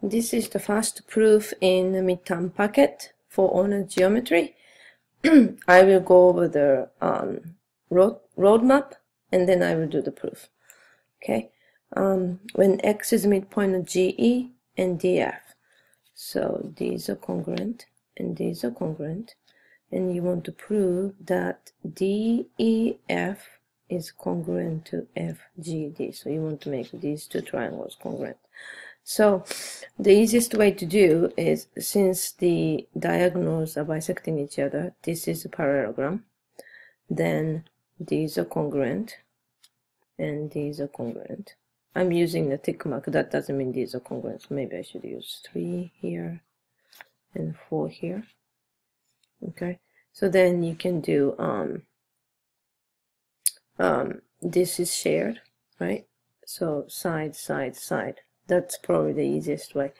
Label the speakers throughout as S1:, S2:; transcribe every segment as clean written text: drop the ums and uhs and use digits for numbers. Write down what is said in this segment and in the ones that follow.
S1: This is the first proof in the midterm packet for honor geometry. I will go over the roadmap and then I will do the proof. Okay, when x is midpoint of GE and DF, so these are congruent and these are congruent, and you want to prove that DEF is congruent to FGD. So you want to make these two triangles congruent. So the easiest way to do is, since the diagonals are bisecting each other, this is a parallelogram, then these are congruent and these are congruent. I'm using the tick mark. That doesn't mean these are congruent, so maybe I should use 3 here and 4 here. Okay, so then you can do this is shared, right? So side, side, side. That's probably the easiest way.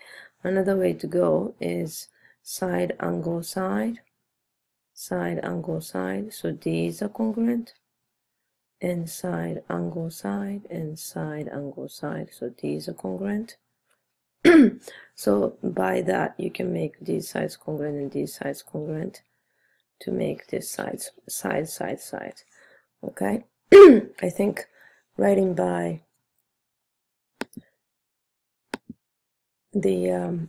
S1: Another way to go is side, angle, side, side, angle, side. So these are congruent, and side, angle, side, and side, angle, side. So these are congruent. So by that you can make these sides congruent and these sides congruent to make this sides side, side, side. Okay. I think writing by the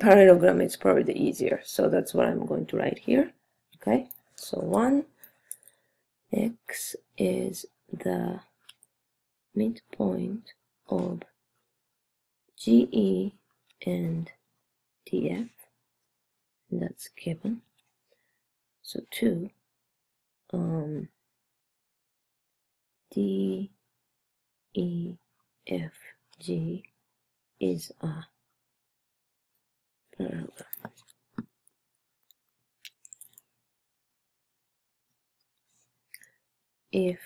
S1: parallelogram is probably the easier, so that's what I'm going to write here. Okay, so 1, x is the midpoint of GE and DF, and that's given. So 2, DEFG is a parallelogram. If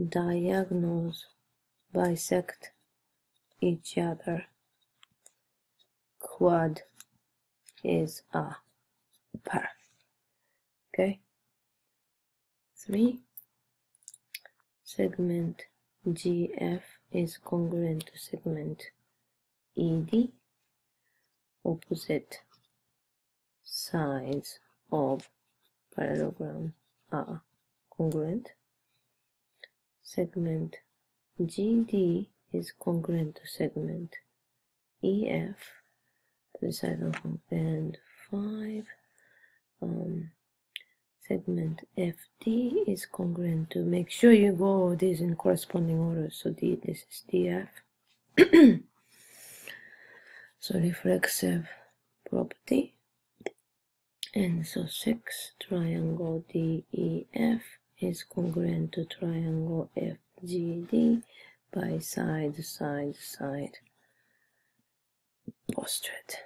S1: diagonals bisect each other, quad is a pair. Okay. 3, segment GF is congruent to segment ED. Opposite sides of parallelogram are congruent. Segment GD is congruent to segment EF, and 5. Segment FD is congruent to, make sure you go over these in corresponding order. So this is DF. So reflexive property. And so 6, triangle DEF is congruent to triangle FGD by side, side, side portrait.